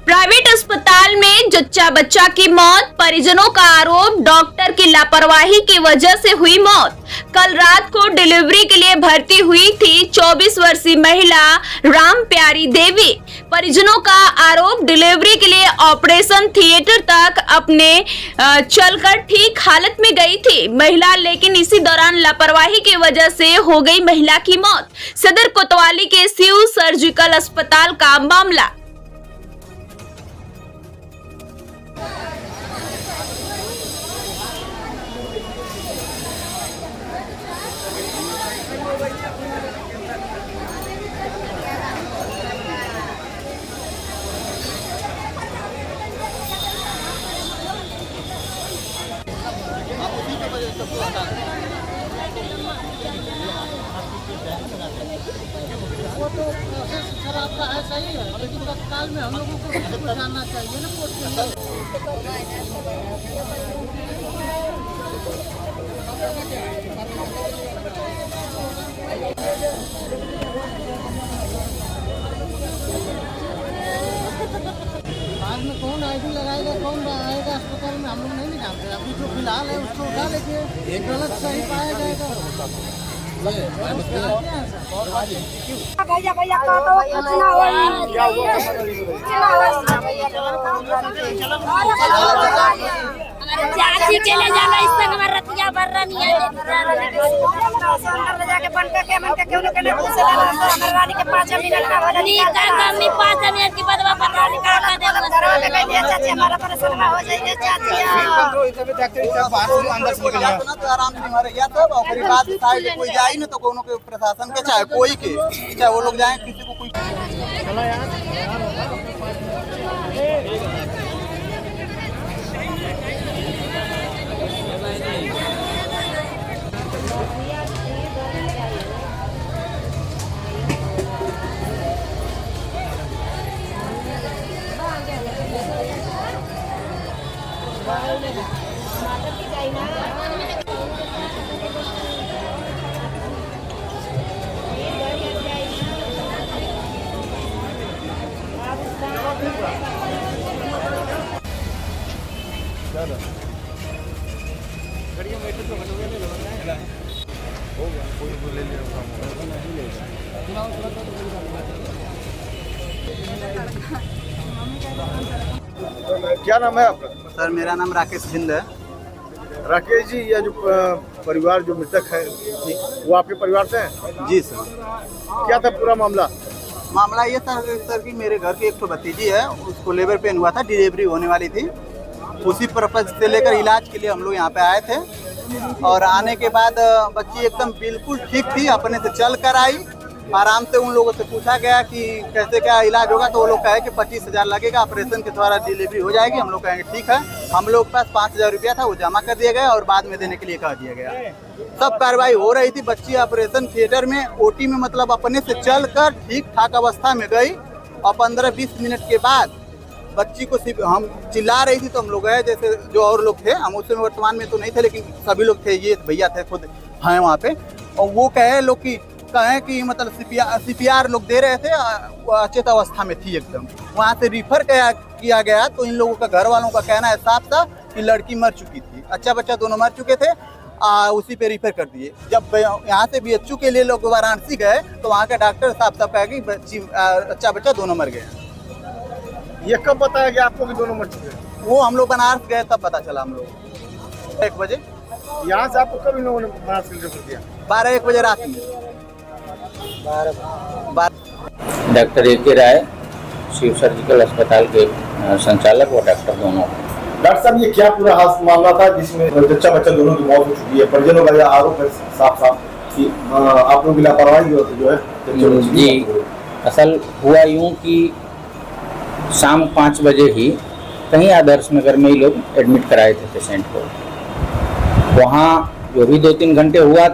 Private अस्पताल में जच्चा बच्चा की मौत, परिजनों का आरोप डॉक्टर की लापरवाही की वजह से हुई मौत। कल रात को डिलीवरी के लिए भर्ती हुई थी 24 वर्षीय महिला राम प्यारी देवी। परिजनों का आरोप डिलीवरी के लिए ऑपरेशन थिएटर तक अपने चलकर ठीक हालत में गई थी महिला, लेकिन इसी दौरान लापरवाही की वजह से हो गई महिला की मौत। सदर कोतवाली के शिव सर्जिकल अस्पताल का मामला। वो तो प्रोसेस खराब का है, सही है, लेकिन तत्काल में हम लोगों को जानना चाहिए ना कोर्ट के लिए। बाद में कौन आईडी लगाएगा, कौन आएगा अस्पताल में, हम लोग नहीं जानते। अभी जो फिलहाल है उसको उठा लेके गलत सही पाया जाएगा। भैया भैया चाची के ले जाना इस संग में रतिया भर रही है अंदर ले जाके बन के मन के क्यों न करने पूछ लेना रानी के 5 मिनट का हो नहीं का मी 5 मिनट की बदवा पर रानी का दरवाजा पे कह दिया चाची हमारा परेशान हो जाइए चाची अंदर से निकल जाए तो आराम से हमारे या तब और बाद साइड कोई जाए ना तो कोनो के प्रशासन के चाहे कोई के चाहे वो लोग जाए किसी को कोई चला यार। क्या नाम है आपका? सर मेरा नाम राकेश जिंद है। राकेश जी, यह जो परिवार जो मृतक है वो आपके परिवार से है? जी सर। क्या था पूरा मामला? मामला ये था सर कि मेरे घर की एक तो भतीजी है, उसको लेबर पेन हुआ था, डिलीवरी होने वाली थी। उसी पर्पज से लेकर इलाज के लिए हम लोग यहाँ पे आए थे और आने के बाद बच्ची एकदम बिल्कुल ठीक थी, अपने से चल कर आई। आराम से उन लोगों से पूछा गया कि कैसे क्या इलाज होगा, तो वो लोग कहे कि 25,000 लगेगा, ऑपरेशन के द्वारा डिलीवरी हो जाएगी। हम लोग कहेंगे ठीक है। हम लोग के पास 5,000 रुपया था, वो जमा कर दिया गया और बाद में देने के लिए कह दिया गया। सब कार्रवाई हो रही थी। बच्ची ऑपरेशन थिएटर में ओटी में मतलब अपने से चल कर ठीक ठाक अवस्था में गई और 15-20 मिनट के बाद बच्ची को हम चिल्ला रही थी तो हम लोग गए, जैसे जो और लोग थे, हम उसमें वर्तमान में तो नहीं थे लेकिन सभी लोग थे, ये भैया थे खुद हैं वहाँ पे, और वो कहे कि मतलब CPR लोग दे रहे थे, अचेत अवस्था में थी एकदम। वहाँ से रिफर किया गया तो इन लोगों का घर वालों का कहना है साफ था कि लड़की मर चुकी थी, अच्छा बच्चा दोनों मर चुके थे, उसी पे रिफर कर दिए। जब यहाँ से BHU के लिए लोग वाराणसी गए तो वहाँ का डॉक्टर साफ कहा कि अच्छा बच्चा दोनों मर गए। ये कब बताया गया आपको कि दोनों मर चुके हैं? वो हम लोग बनारस गए तब पता चला हम लोग 1 बजे। यहाँ से आपको कब इन लोगों ने बनारस रेफर किया? 12-1 बजे रात में। डॉक्टर AK राय शिव सर्जिकल अस्पताल के संचालक और डॉक्टर दोनों। डॉक्टर साहब, ये क्या पूरा मामला था जिसमें बच्चा दोनों की मौत हो चुकी है? परिजनों का यह आरोप है साफ कि आप लोगों की लापरवाही जो है जी। असल हुआ यूं कि शाम 5 बजे ही कहीं आदर्श नगर में ही लोग एडमिट कराए थे पेशेंट को। वहाँ जो भी 2-3 घंटे हुआ,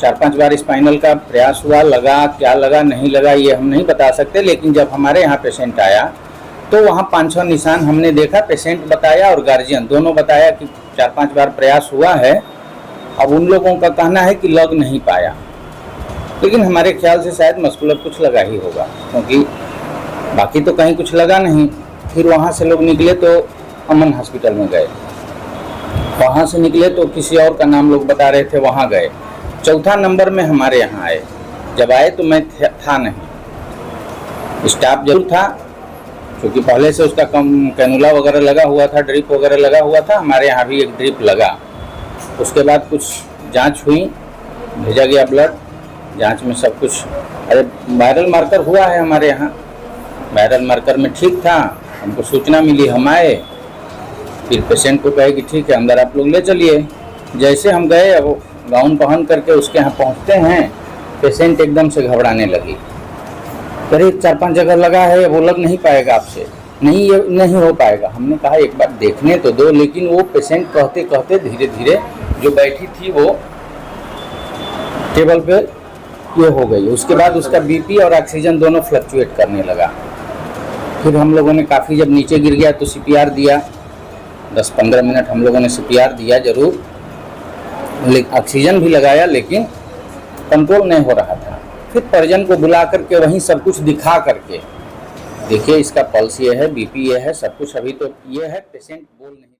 4-5 बार स्पाइनल का प्रयास हुआ, लगा क्या लगा नहीं लगा ये हम नहीं बता सकते, लेकिन जब हमारे यहाँ पेशेंट आया तो वहाँ 500 निशान हमने देखा। पेशेंट बताया और गार्जियन दोनों बताया कि 4-5 बार प्रयास हुआ है। अब उन लोगों का कहना है कि लग नहीं पाया, लेकिन हमारे ख्याल से शायद मस्कुलर कुछ लगा ही होगा, क्योंकि बाकी तो कहीं कुछ लगा नहीं। फिर वहाँ से लोग निकले तो अमन हॉस्पिटल में गए, वहाँ से निकले तो किसी और का नाम लोग बता रहे थे, वहाँ गए। चौथा नंबर में हमारे यहाँ आए। जब आए तो मैं था नहीं, स्टाफ जरूर था क्योंकि पहले से उसका कम कैनुला वगैरह लगा हुआ था, ड्रिप वगैरह लगा हुआ था। हमारे यहाँ भी एक ड्रिप लगा। उसके बाद कुछ जांच हुई, भेजा गया ब्लड, जांच में सब कुछ, अरे वायरल मार्कर हुआ है हमारे यहाँ। वायरल मार्कर में ठीक था, हमको सूचना मिली, हम आए, फिर पेशेंट को कहे कि ठीक है अंदर आप लोग ले चलिए। जैसे हम गए, अब गाउन पहन करके उसके यहाँ पहुँचते हैं, पेशेंट एकदम से घबराने लगी। अरे 4-5 जगह लगा है, वो लग नहीं पाएगा आपसे, नहीं ये नहीं हो पाएगा। हमने कहा एक बार देखने तो दो, लेकिन वो पेशेंट कहते कहते धीरे धीरे जो बैठी थी वो टेबल पे ये हो गई। उसके बाद उसका बीपी और ऑक्सीजन दोनों फ्लक्चुएट करने लगा। फिर हम लोगों ने काफ़ी, जब नीचे गिर गया तो CPR दिया, 10-15 मिनट हम लोगों ने CPR दिया जरूर, लेकिन ऑक्सीजन भी लगाया, लेकिन कंट्रोल नहीं हो रहा था। फिर परिजन को बुला करके वहीं सब कुछ दिखा करके, देखिए इसका पल्स ये है, बीपी ये है, सब कुछ, अभी तो ये है, पेशेंट बोल नहीं